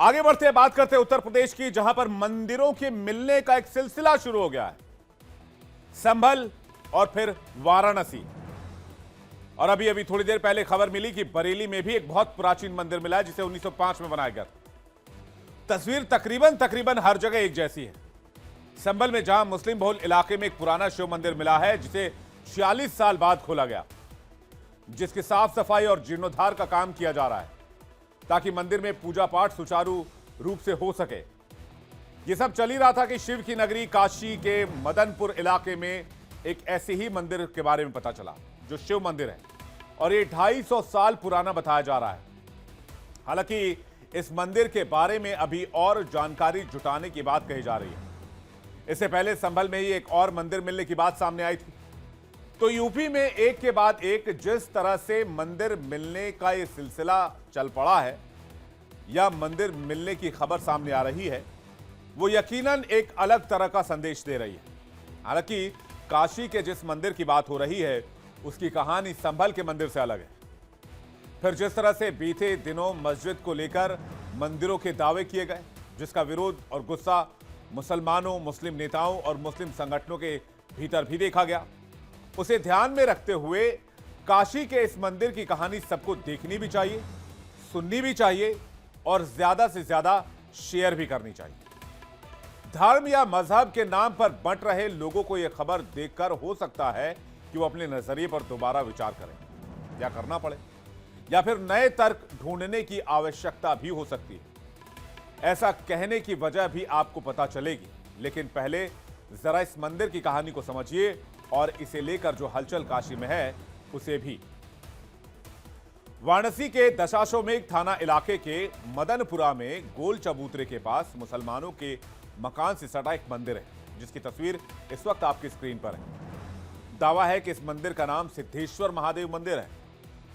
आगे बढ़ते हैं, बात करते हैं उत्तर प्रदेश की, जहां पर मंदिरों के मिलने का एक सिलसिला शुरू हो गया है। संभल और फिर वाराणसी। और अभी अभी थोड़ी देर पहले खबर मिली कि बरेली में भी एक बहुत प्राचीन मंदिर मिला है जिसे 1905 में बनाया गया। तस्वीर तकरीबन हर जगह एक जैसी है। संभल में जहां मुस्लिम बहुल इलाके में एक पुराना शिव मंदिर मिला है जिसे 46 साल बाद खोला गया, जिसकी साफ सफाई और जीर्णोद्धार का काम किया जा रहा है ताकि मंदिर में पूजा पाठ सुचारू रूप से हो सके। यह सब चल ही रहा था कि शिव की नगरी काशी के मदनपुर इलाके में एक ऐसे ही मंदिर के बारे में पता चला जो शिव मंदिर है और ये 250 साल पुराना बताया जा रहा है। हालांकि इस मंदिर के बारे में अभी और जानकारी जुटाने की बात कही जा रही है। इससे पहले संभल में ही एक और मंदिर मिलने की बात सामने आई थी। तो यूपी में एक के बाद एक जिस तरह से मंदिर मिलने का यह सिलसिला चल पड़ा है या मंदिर मिलने की खबर सामने आ रही है, वो यकीनन एक अलग तरह का संदेश दे रही है। हालांकि काशी के जिस मंदिर की बात हो रही है उसकी कहानी संभल के मंदिर से अलग है। फिर जिस तरह से बीते दिनों मस्जिद को लेकर मंदिरों के दावे किए गए, जिसका विरोध और गुस्सा मुसलमानों, मुस्लिम नेताओं और मुस्लिम संगठनों के भीतर भी देखा गया, उसे ध्यान में रखते हुए काशी के इस मंदिर की कहानी सबको देखनी भी चाहिए, सुननी भी चाहिए और ज्यादा से ज्यादा शेयर भी करनी चाहिए। धर्म या मजहब के नाम पर बंट रहे लोगों को यह खबर देखकर हो सकता है कि वो अपने नजरिए पर दोबारा विचार करें या करना पड़े, या फिर नए तर्क ढूंढने की आवश्यकता भी हो सकती है। ऐसा कहने की वजह भी आपको पता चलेगी, लेकिन पहले जरा इस मंदिर की कहानी को समझिए और इसे लेकर जो हलचल काशी में है उसे भी। वाराणसी के दशाश्वमेध थाना इलाके के मदनपुरा में गोल चबूतरे के पास मुसलमानों के मकान से सटा एक मंदिर है जिसकी तस्वीर इस वक्त आपकी स्क्रीन पर है। दावा है कि इस मंदिर का नाम सिद्धेश्वर महादेव मंदिर है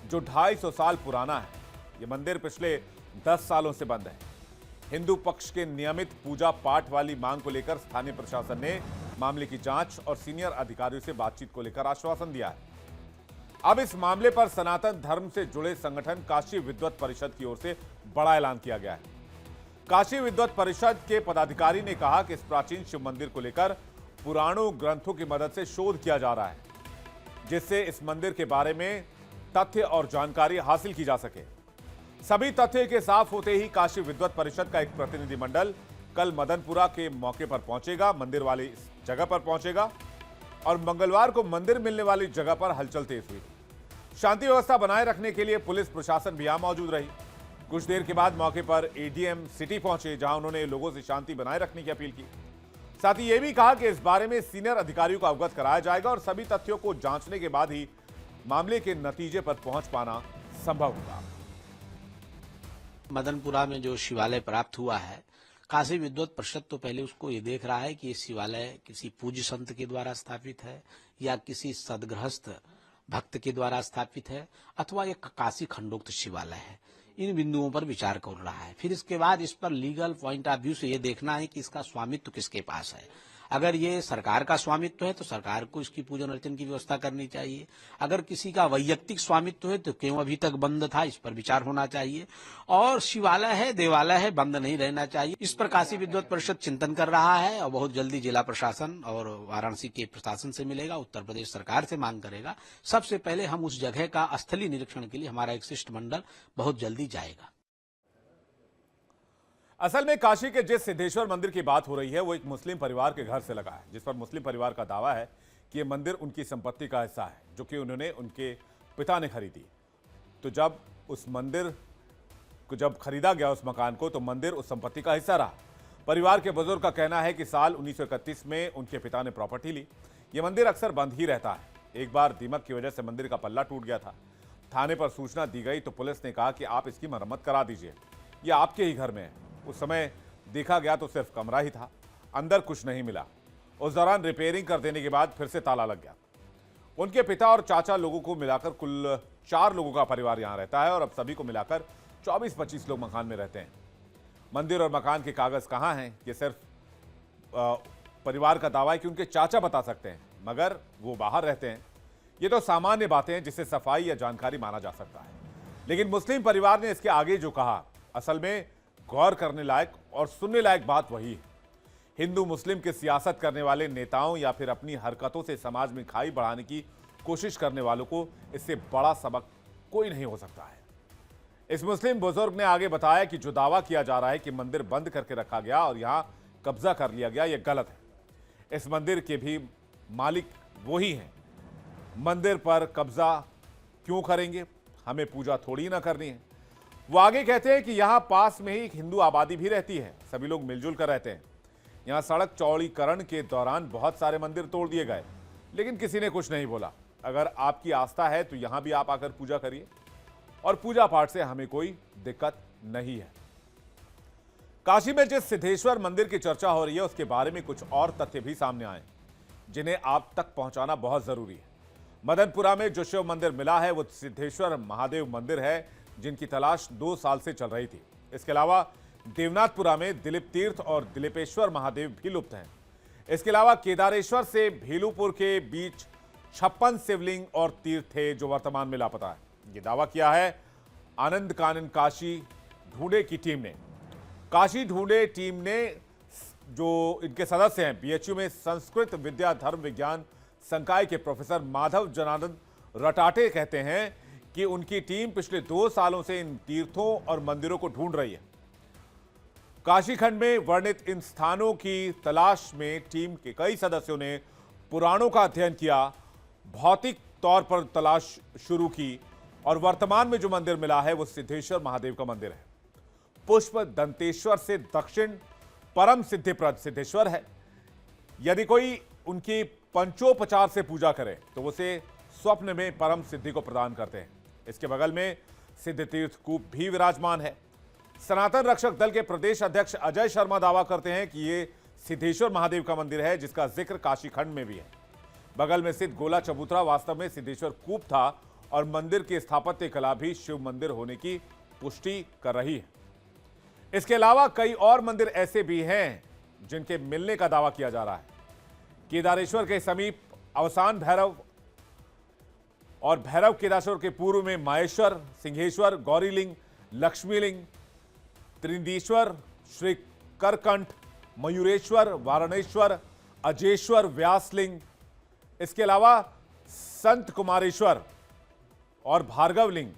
जो 250 साल पुराना है। यह मंदिर पिछले 10 सालों से बंद है। हिंदू पक्ष के नियमित पूजा पाठ वाली मांग को लेकर स्थानीय प्रशासन ने मामले की जांच और सीनियर अधिकारियों से बातचीत को लेकर आश्वासन दिया है। अब इस मामले पर सनातन धर्म से जुड़े संगठन काशी विद्वत परिषद की ओर से बड़ा ऐलान किया गया है। काशी विद्वत परिषद के पदाधिकारी ने कहा कि इस प्राचीन शिव मंदिर को लेकर पुराणों ग्रंथों की मदद से शोध किया जा रहा है जिससे इस मंदिर के बारे में तथ्य और जानकारी हासिल की जा सके। सभी तथ्य के साफ होते ही काशी विद्वत परिषद का एक प्रतिनिधिमंडल कल मदनपुरा के मौके पर पहुंचेगा, मंदिर वाली इस जगह पर पहुंचेगा और मंगलवार को मंदिर मिलने वाली जगह पर हलचल तेज हुई। शांति व्यवस्था बनाए रखने के लिए पुलिस प्रशासन भी यहां मौजूद रही। कुछ देर के बाद मौके पर एडीएम सिटी पहुंचे जहां उन्होंने लोगों से शांति बनाए रखने की अपील की। साथ ही यह भी कहा कि इस बारे में सीनियर अधिकारियों को अवगत कराया जाएगा और सभी तथ्यों को जांचने के बाद ही मामले के नतीजे पर पहुंच पाना संभव होगा। मदनपुरा में जो शिवालय प्राप्त हुआ है, काशी विद्वत परिषद तो पहले उसको ये देख रहा है कि ये शिवालय किसी पूज्य संत के द्वारा स्थापित है या किसी सदगृहस्थ भक्त के द्वारा स्थापित है अथवा एक काशी खंडोक्त शिवालय है। इन बिंदुओं पर विचार कर रहा है। फिर इसके बाद इस पर लीगल पॉइंट ऑफ व्यू से ये देखना है कि इसका स्वामित्व किसके पास है। अगर ये सरकार का स्वामित्व है तो सरकार को इसकी पूजन अर्चन की व्यवस्था करनी चाहिए। अगर किसी का वैयक्तिक स्वामित्व है तो क्यों अभी तक बंद था, इस पर विचार होना चाहिए। और शिवालय है, देवालय है, बंद नहीं रहना चाहिए। इस पर काशी विद्वत परिषद चिंतन कर रहा है और बहुत जल्दी जिला प्रशासन और वाराणसी के प्रशासन से मिलेगा, उत्तर प्रदेश सरकार से मांग करेगा। सबसे पहले हम उस जगह का स्थलीय निरीक्षण के लिए हमारा एक शिष्टमंडल बहुत जल्दी जाएगा। असल में काशी के जिस सिद्धेश्वर मंदिर की बात हो रही है वो एक मुस्लिम परिवार के घर से लगा है, जिस पर मुस्लिम परिवार का दावा है कि यह मंदिर उनकी संपत्ति का हिस्सा है जो कि उन्होंने उनके पिता ने खरीदी। तो जब उस मंदिर को जब खरीदा गया उस मकान को, तो मंदिर उस संपत्ति का हिस्सा रहा। परिवार के बुजुर्ग का कहना है कि साल 1931 में उनके पिता ने प्रॉपर्टी ली। यह मंदिर अक्सर बंद ही रहता है। एक बार दीमक की वजह से मंदिर का पल्ला टूट गया था। थाने पर सूचना दी गई तो पुलिस ने कहा कि आप इसकी मरम्मत करा दीजिए, यह आपके ही घर में है। उस समय देखा गया तो सिर्फ कमरा ही था, अंदर कुछ नहीं मिला। उस दौरान रिपेयरिंग कर देने के बाद फिर से ताला लग गया। उनके पिता और चाचा लोगों को मिलाकर कुल 4 लोगों का परिवार यहां रहता है और अब सभी को मिलाकर 24-25 लोग मकान में रहते हैं। मंदिर और मकान के कागज कहां हैं, ये सिर्फ परिवार का दावा है कि उनके चाचा बता सकते हैं, मगर वो बाहर रहते हैं। ये तो सामान्य बातें हैं जिसे सफाई या जानकारी माना जा सकता है। लेकिन मुस्लिम परिवार ने इसके आगे जो कहा, असल में गौर करने लायक और सुनने लायक बात वही है। हिंदू मुस्लिम के सियासत करने वाले नेताओं या फिर अपनी हरकतों से समाज में खाई बढ़ाने की कोशिश करने वालों को इससे बड़ा सबक कोई नहीं हो सकता है। इस मुस्लिम बुजुर्ग ने आगे बताया कि जो दावा किया जा रहा है कि मंदिर बंद करके रखा गया और यहां कब्जा कर लिया गया, यह गलत है। इस मंदिर के भी मालिक वही हैं। मंदिर पर कब्जा क्यों करेंगे? हमें पूजा थोड़ी ना करनी है। वो आगे कहते हैं कि यहां पास में ही एक हिंदू आबादी भी रहती है, सभी लोग मिलजुल कर रहते हैं। यहां सड़क चौड़ीकरण के दौरान बहुत सारे मंदिर तोड़ दिए गए, लेकिन किसी ने कुछ नहीं बोला। अगर आपकी आस्था है तो यहां भी आप आकर पूजा करिए और पूजा पाठ से हमें कोई दिक्कत नहीं है। काशी में जिस सिद्धेश्वर मंदिर की चर्चा हो रही है उसके बारे में कुछ और तथ्य भी सामने आए जिन्हें आप तक पहुंचाना बहुत जरूरी है। मदनपुरा में जो शिव मंदिर मिला है वो सिद्धेश्वर महादेव मंदिर है, जिनकी तलाश 2 साल से चल रही थी। इसके अलावा देवनाथपुरा में दिलीप तीर्थ और दिलीपेश्वर महादेव भी लुप्त हैं। इसके अलावा केदारेश्वर से भीलूपुर के बीच 56 शिवलिंग और तीर्थ थे जो वर्तमान में लापता है। ये दावा किया है आनंद कानन काशी ढूंढे की टीम ने। काशी ढूंढे टीम ने जो इनके सदस्य हैं, बीएचयू में संस्कृत विद्या धर्म विज्ञान संकाय के प्रोफेसर माधव जनार्दन रटाटे कहते हैं कि उनकी टीम पिछले 2 सालों से इन तीर्थों और मंदिरों को ढूंढ रही है। काशी खंड में वर्णित इन स्थानों की तलाश में टीम के कई सदस्यों ने पुराणों का अध्ययन किया, भौतिक तौर पर तलाश शुरू की और वर्तमान में जो मंदिर मिला है वो सिद्धेश्वर महादेव का मंदिर है। पुष्प दंतेश्वर से दक्षिण परम सिद्धिप्रद सिद्धेश्वर है। यदि कोई उनकी पंचोपचार से पूजा करे तो उसे स्वप्न में परम सिद्धि को प्रदान करते हैं। इसके बगल में सिद्ध तीर्थ कूप भी विराजमान है। सनातन रक्षक दल के प्रदेश अध्यक्ष अजय शर्मा दावा करते हैं कि ये सिद्धेश्वर महादेव का मंदिर है, जिसका जिक्र काशी खंड में भी है। बगल में स्थित गोला चबूतरा वास्तव में सिद्धेश्वर कूप था और मंदिर की स्थापत्य कला भी शिव मंदिर होने की पुष्टि कर रही है। इसके अलावा कई और मंदिर ऐसे भी हैं जिनके मिलने का दावा किया जा रहा है। केदारेश्वर के समीप अवसान भैरव और भैरव केदारेश्वर के पूर्व में माहेश्वर, सिंहेश्वर, गौरीलिंग, लक्ष्मीलिंग, त्रिनेश्वर, श्री करकंठ, मयूरेश्वर, वारणेश्वर, अजेश्वर, व्यासलिंग। इसके अलावा संत कुमारेश्वर और भार्गवलिंग।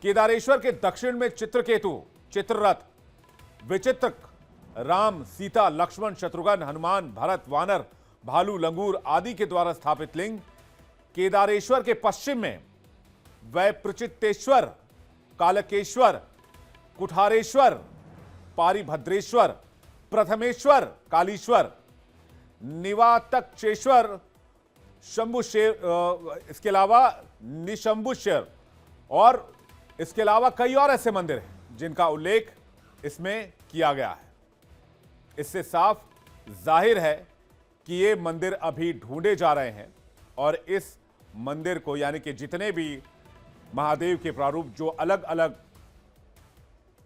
केदारेश्वर के दक्षिण में चित्रकेतु, चित्ररथ, विचित्रक, राम, सीता, लक्ष्मण, शत्रुघ्न, हनुमान, भरत, वानर, भालू, लंगूर आदि के द्वारा स्थापित लिंग। केदारेश्वर के पश्चिम में वैप्रचित्तेश्वर, कालकेश्वर, कुठारेश्वर, पारिभद्रेश्वर, प्रथमेश्वर, कालीश्वर, निवातक्षेश्वर, शंभुशेर, इसके अलावा निशंभुशेर और इसके अलावा कई और ऐसे मंदिर हैं जिनका उल्लेख इसमें किया गया है। इससे साफ जाहिर है कि ये मंदिर अभी ढूंढे जा रहे हैं और इस मंदिर को, यानी कि जितने भी महादेव के प्रारूप जो अलग अलग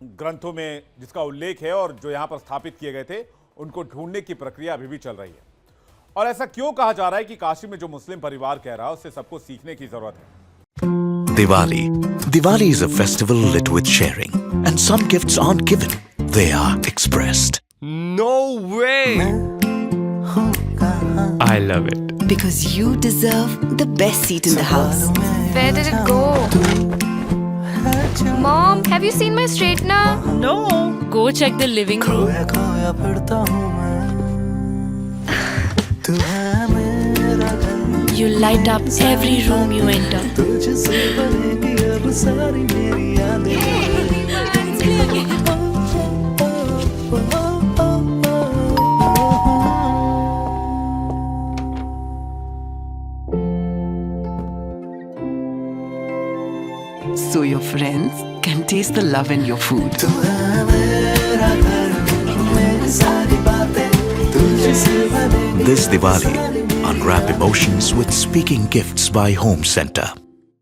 ग्रंथों में जिसका उल्लेख है और जो यहां पर स्थापित किए गए थे, उनको ढूंढने की प्रक्रिया अभी भी चल रही है। और ऐसा क्यों कहा जा रहा है कि काशी में जो मुस्लिम परिवार कह रहा है उससे सबको सीखने की जरूरत है। Diwali. Diwali is a festival lit with sharing. And some gifts aren't given. They are expressed. No way! I love it. Because you deserve the best seat in the house. Where did it go? Mom, have you seen my straightener? No. Go check the living room. You light up every room you enter. So your friends can taste the love in your food. This Diwali, unwrap emotions with Speaking Gifts by Home Center.